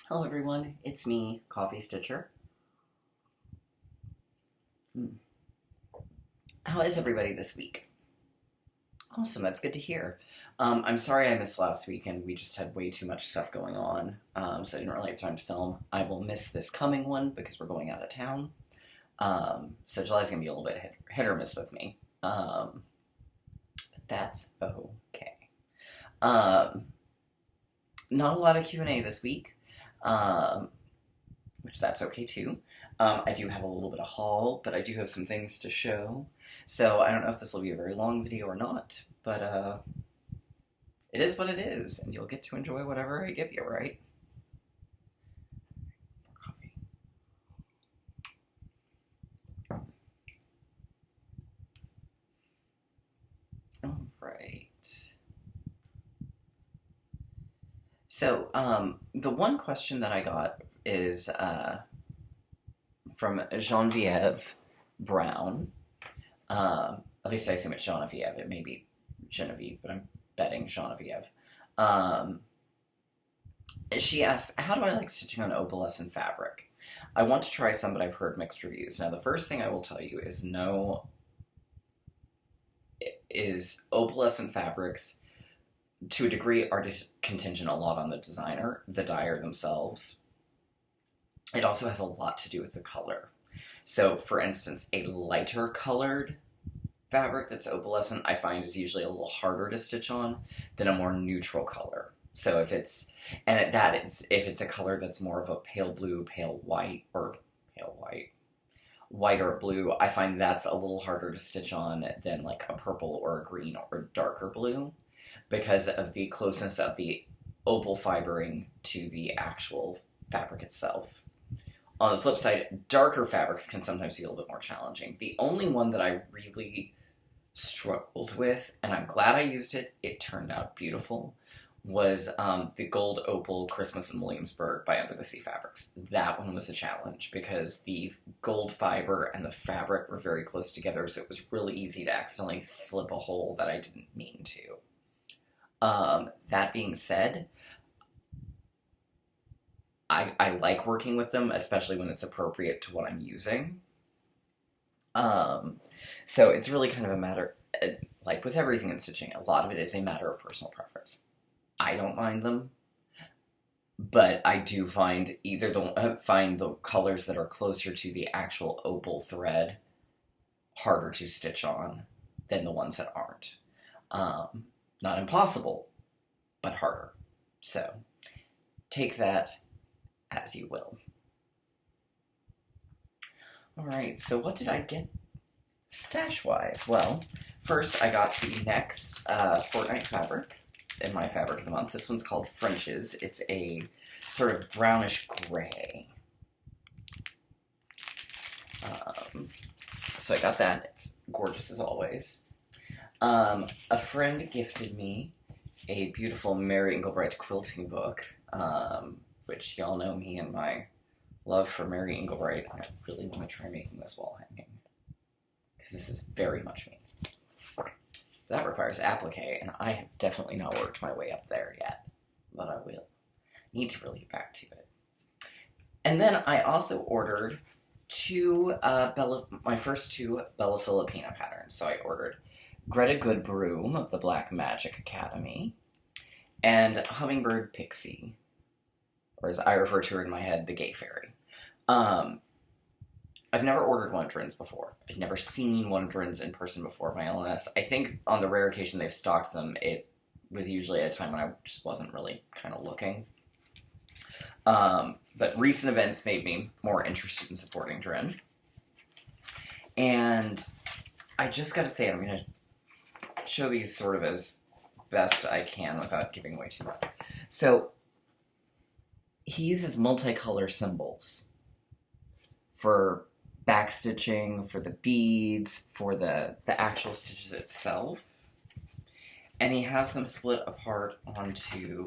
Hello everyone, it's me, Coffee Stitcher. How is everybody this week? Awesome, that's good to hear. I'm sorry I missed last weekend. We just had way too much stuff going on, so I didn't really have time to film. I will miss this coming one because we're going out of town. So July's going to be a little bit hit or miss with me. But that's okay. Not a lot of Q&A this week. Which that's okay too. I do have a little bit of haul, but I do have some things to show. So I don't know if this will be a very long video or not, but it is what it is, and you'll get to enjoy whatever I give you, right? More coffee. All right. So, the one question that I got is from Genevieve Brown. At least I assume it's Genevieve. It may be Genevieve, but I'm betting Genevieve. She asks, how do I like stitching on opalescent fabric? I want to try some, but I've heard mixed reviews. Now, the first thing I will tell you is opalescent fabrics, to a degree, are contingent a lot on the designer, the dyer themselves. It also has a lot to do with the color. So, for instance, a lighter colored fabric that's opalescent, I find, is usually a little harder to stitch on than a more neutral color. So if it's a color that's more of a pale blue, white or blue, I find that's a little harder to stitch on than like a purple or a green or a darker blue, because of the closeness of the opal fibering to the actual fabric itself. On the flip side, darker fabrics can sometimes be a little bit more challenging. The only one that I really struggled with, and I'm glad I used it, it turned out beautiful, was the Gold Opal Christmas in Williamsburg by Under the Sea Fabrics. That one was a challenge because the gold fiber and the fabric were very close together, so it was really easy to accidentally slip a hole that I didn't mean to. That being said, I like working with them, especially when it's appropriate to what I'm using. So it's really kind of a matter, like with everything in stitching, a lot of it is a matter of personal preference. I don't mind them, but I do find find the colors that are closer to the actual opal thread harder to stitch on than the ones that aren't. Not impossible, but harder. So take that as you will. Alright, so what did I get stash-wise? Well, first I got the next Fortnite fabric in my fabric of the month. This one's called French's. It's a sort of brownish gray. So I got that. It's gorgeous as always. A friend gifted me a beautiful Mary Englebright quilting book, which y'all know me and my love for Mary Englebright. I really want to try making this wall hanging, because this is very much me. That requires applique, and I have definitely not worked my way up there yet, but I will. Need to really get back to it. And then I also ordered my first two Bella Filipina patterns. So I ordered Greta Goodbroom of the Black Magic Academy and Hummingbird Pixie, or as I refer to her in my head, the Gay Fairy. I've never ordered Wondrins before. I've never seen Wondrins in person before, my LNS. I think on the rare occasion they've stocked them, it was usually at a time when I just wasn't really kind of looking. But recent events made me more interested in supporting Drin. And I just gotta say, I'm gonna show these sort of as best I can without giving away too much. So, he uses multicolor symbols for backstitching, for the beads, for the actual stitches itself. And he has them split apart onto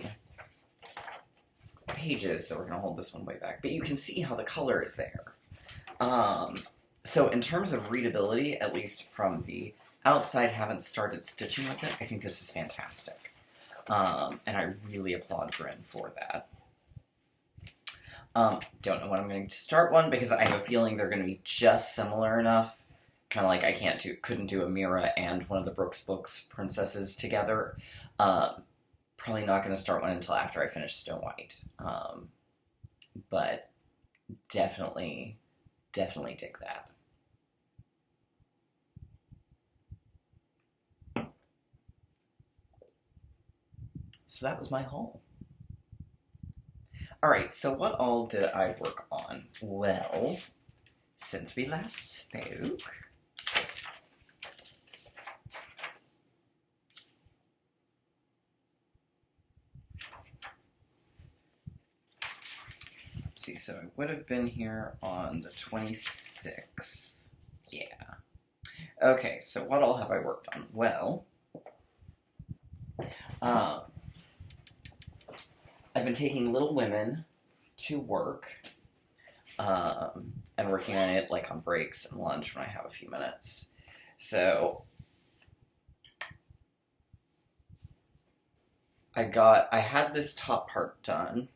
pages, so we're going to hold this one way back. But you can see how the color is there. So in terms of readability, at least from the outside, haven't started stitching with it, I think this is fantastic. And I really applaud Bryn for that. Don't know when I'm going to start one because I have a feeling they're going to be just similar enough. Kind of like I couldn't do a Mira and one of the Brooks Books princesses together. Probably not going to start one until after I finish Snow White. But definitely dig that. So that was my haul. Alright, so what all did I work on? Well, since we last spoke, let's see, so I would have been here on the 26th. Yeah. Okay, so what all have I worked on? Well, I've been taking Little Women to work, and working on it like on breaks and lunch when I have a few minutes. So I had this top part done,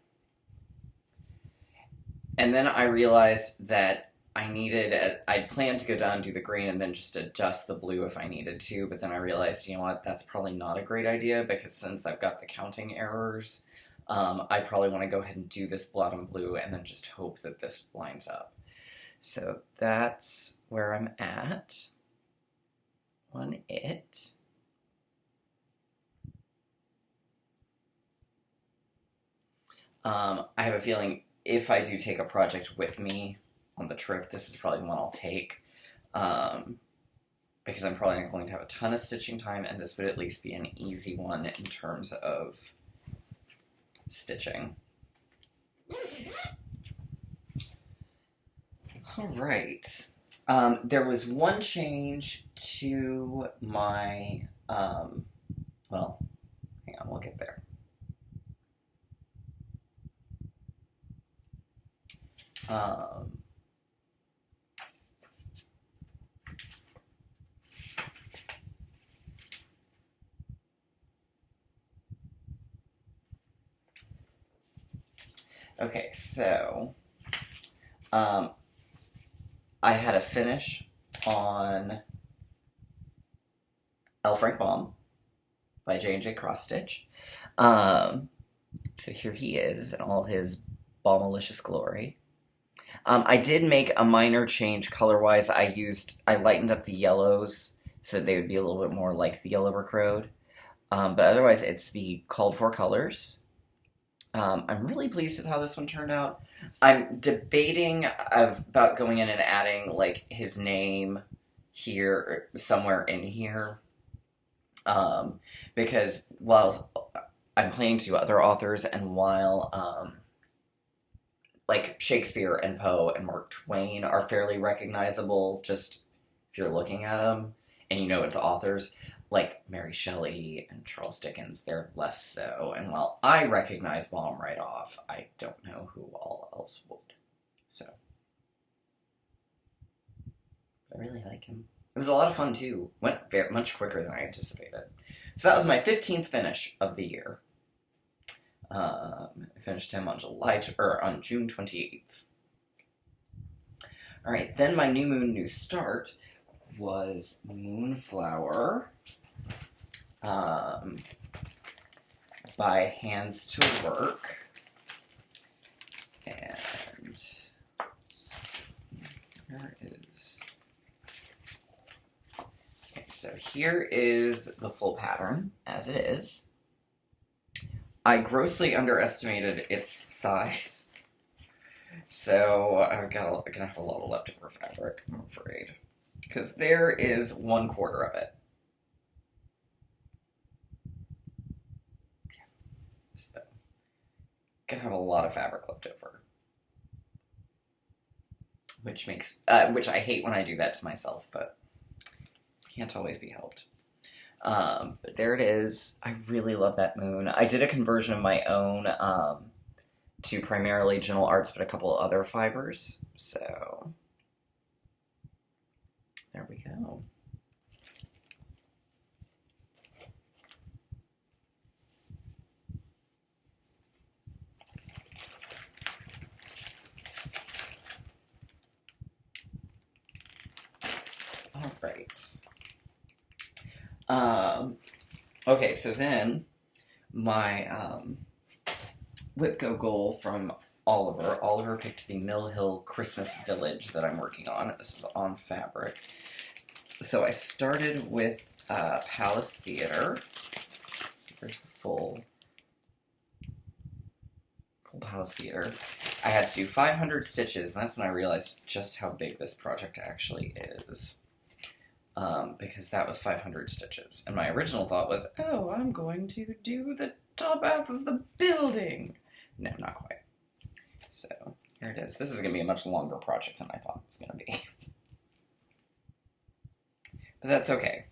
and then I realized that I'd planned to go down and do the green and then just adjust the blue if I needed to, but then I realized, you know what, that's probably not a great idea because since I've got the counting errors, I probably want to go ahead and do this bottom blue and then just hope that this lines up. So that's where I'm at on it. I have a feeling if I do take a project with me on the trip, this is probably one I'll take, because I'm probably not going to have a ton of stitching time, and this would at least be an easy one in terms of stitching. All right. There was one change to my, well, hang on, we'll get there. Okay, so I had a finish on L. Frank Baum by J&J Cross Stitch. So here he is in all his Baumalicious glory. I did make a minor change color-wise. I lightened up the yellows so they would be a little bit more like the Yellow Brick Road. But otherwise, it's the called for colors. I'm really pleased with how this one turned out. I'm debating about going in and adding like his name here, somewhere in here. Because while I'm planning to do other authors and while like Shakespeare and Poe and Mark Twain are fairly recognizable just if you're looking at them and you know it's authors, like Mary Shelley and Charles Dickens, they're less so. And while I recognize Baum right off, I don't know who all else would. So, I really like him. It was a lot of fun too. Went much quicker than I anticipated. So that was my 15th finish of the year. I finished him on June 28th. All right, then my New Moon, New Start was Moonflower by Hands to Work. And where is... Okay, so here is the full pattern, as it is. I grossly underestimated its size, so I'm gonna have a lot of leftover fabric, I'm afraid. Because there is 1/4 of it. So, gonna have a lot of fabric left over. Which I hate when I do that to myself, but can't always be helped. But there it is. I really love that moon. I did a conversion of my own to primarily Gentle Arts, but a couple other fibers. So there we go. Okay, so then my Whip Go goal from Oliver. Oliver picked the Mill Hill Christmas Village that I'm working on. This is on fabric. So I started with Palace Theater. So there's the full Palace Theater. I had to do 500 stitches, and that's when I realized just how big this project actually is. Because that was 500 stitches. And my original thought was, oh, I'm going to do the top half of the building. No, not quite. So, here it is. This is going to be a much longer project than I thought it was going to be. But that's okay.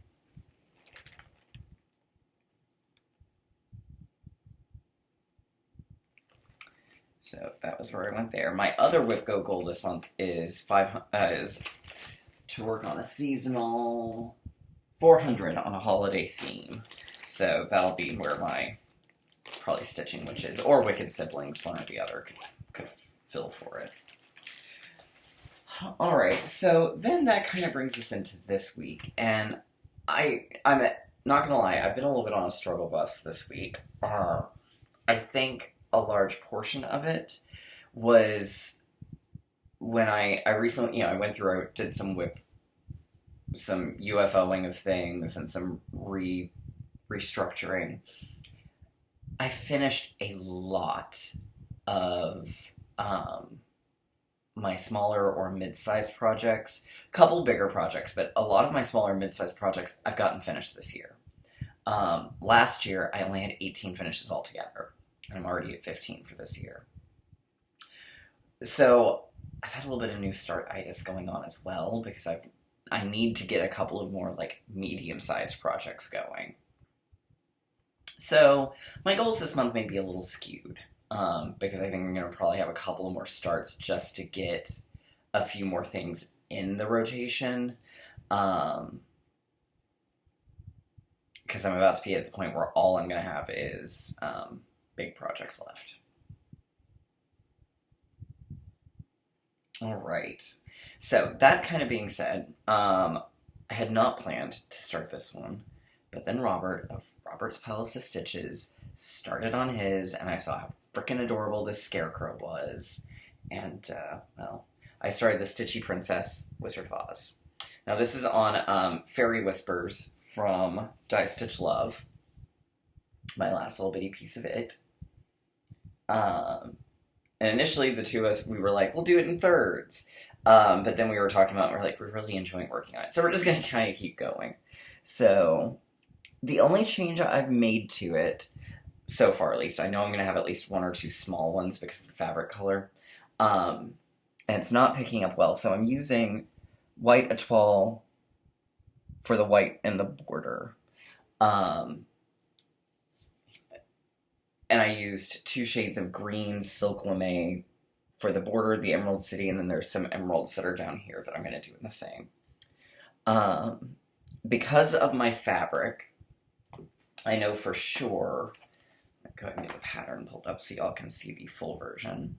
So that was where I went there. My other Whip Go goal this month is to work on a seasonal 400 on a holiday theme. So that'll be where my probably Stitching Witches or Wicked Siblings, one or the other, could fill for it. Alright, so then that kind of brings us into this week, and I'm not gonna lie, I've been a little bit on a struggle bus this week. I think a large portion of it was when I recently, I went through, I did some UFOing of things and some restructuring. I finished a lot of my smaller or mid-sized projects. A couple bigger projects, but a lot of my smaller mid-sized projects I've gotten finished this year. Last year, I only had 18 finishes altogether, and I'm already at 15 for this year. So I've had a little bit of new start-itis going on as well, because I need to get a couple of more like medium-sized projects going. So my goals this month may be a little skewed, because I think I'm going to probably have a couple of more starts just to get a few more things in the rotation, because I'm about to be at the point where all I'm going to have is big projects left. Alright, so that kind of being said, I had not planned to start this one, but then Robert, of Robert's Palace of Stitches, started on his, and I saw how frickin' adorable this scarecrow was, and, well, I started the Stitchy Princess Wizard of Oz. Now this is on Fairy Whispers from Die Stitch Love, my last little bitty piece of it. And initially, the two of us, we were like, we'll do it in thirds. But then we were talking about, we're like, we're really enjoying working on it. So we're just going to kind of keep going. So the only change I've made to it, so far at least, I know I'm going to have at least one or two small ones because of the fabric color. And it's not picking up well. So I'm using white etoile for the white and the border. And I used 2 shades of green Silk Lame for the border, the Emerald City, and then there's some emeralds that are down here that I'm going to do in the same. Because of my fabric, I know for sure, I'll go ahead and get the pattern pulled up so y'all can see the full version.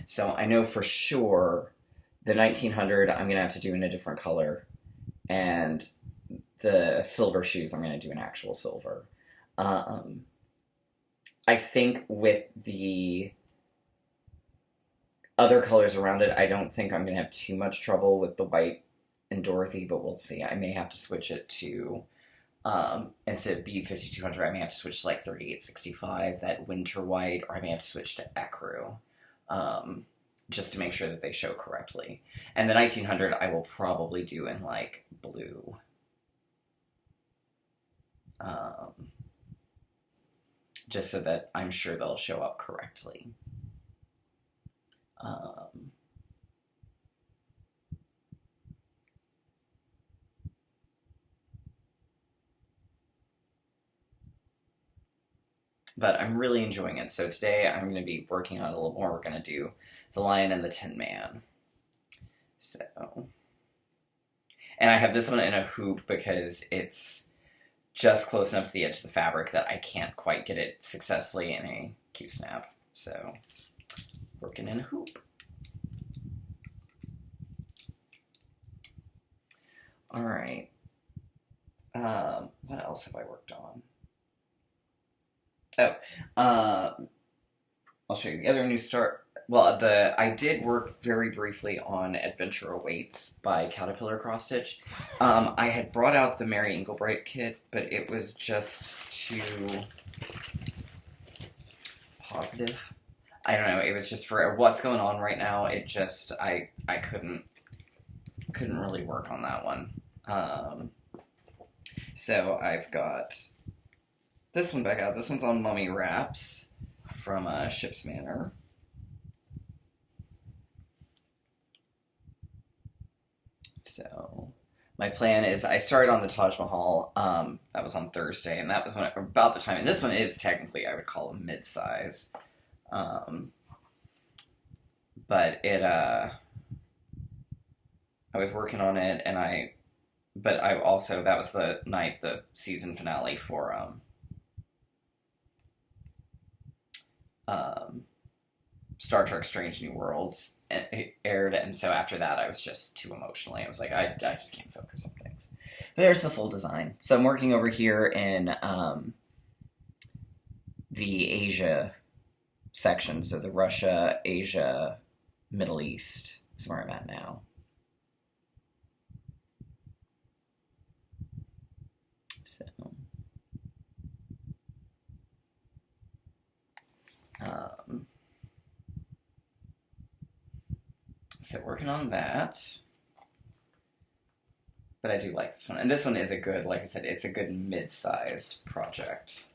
So I know for sure the 1900 I'm going to have to do in a different color, and the silver shoes I'm going to do in actual silver. I think with the other colors around it, I don't think I'm going to have too much trouble with the white and Dorothy, but we'll see. I may have to switch it to, instead of B5200, I may have to switch to like 3865, that winter white, or I may have to switch to Ecru. Just to make sure that they show correctly. And the 1900 I will probably do in, like, blue. Just so that I'm sure they'll show up correctly. But I'm really enjoying it. So today I'm going to be working on it a little more. We're going to do the Lion and the Tin Man. So, and I have this one in a hoop because it's just close enough to the edge of the fabric that I can't quite get it successfully in a Q-snap. So, working in a hoop. All right. What else have I worked on? I'll show you the other new start. Well, I did work very briefly on Adventure Awaits by Caterpillar Cross Stitch. I had brought out the Mary Englebright kit, but it was just too positive. I don't know. It was just for what's going on right now. It just I couldn't really work on that one. So I've got this one back out. This one's on Mummy Wraps from Ship's Manor. So my plan is I started on the Taj Mahal. That was on Thursday, and that was about the time. And this one is technically, I would call a mid-size. But I was working on it, and but I also, that was the night, the season finale for, Star Trek Strange New Worlds it aired, and so after that I was just too emotionally, I was like, I just can't focus on things. But there's the full design. So I'm working over here in, the Asia section, so the Russia, Asia, Middle East is where I'm at now. So working on that, but I do like this one, and this one is a good, like I said, it's a good mid-sized project.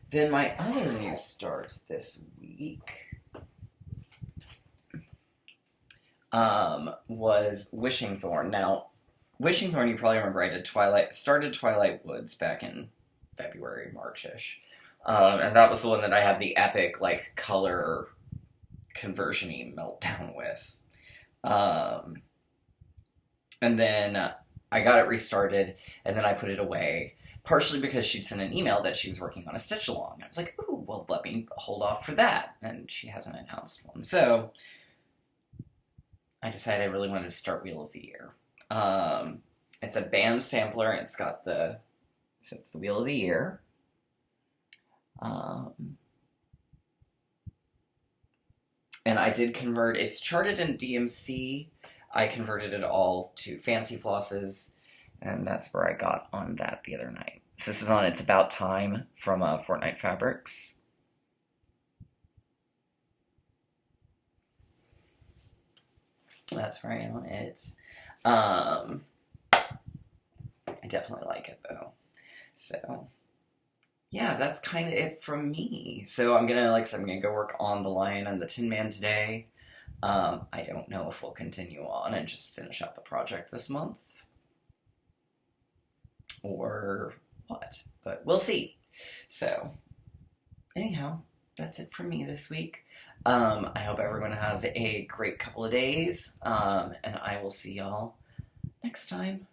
Then my other new start this week was Wishing Thorn. Now, Wishing Thorn, you probably remember I started Twilight Woods back in February, March-ish. And that was the one that I had the epic, like, color conversion-y meltdown with. And then I got it restarted, and then I put it away, partially because she'd sent an email that she was working on a stitch-along. I was like, ooh, well, let me hold off for that. And she hasn't announced one. So I decided I really wanted to start Wheel of the Year. It's a band sampler. It's got so it's the Wheel of the Year. And I did convert, it's charted in DMC. I converted it all to Fancy Flosses, and that's where I got on that the other night. So this is on It's About Time from Fortnite Fabrics. That's where I am on it. I definitely like it, though. So yeah, that's kind of it from me. So I'm gonna, like I said, I'm gonna go work on the Lion and the Tin Man today. I don't know if we'll continue on and just finish up the project this month, or what, but we'll see. So anyhow, that's it from me this week. I hope everyone has a great couple of days, and I will see y'all next time.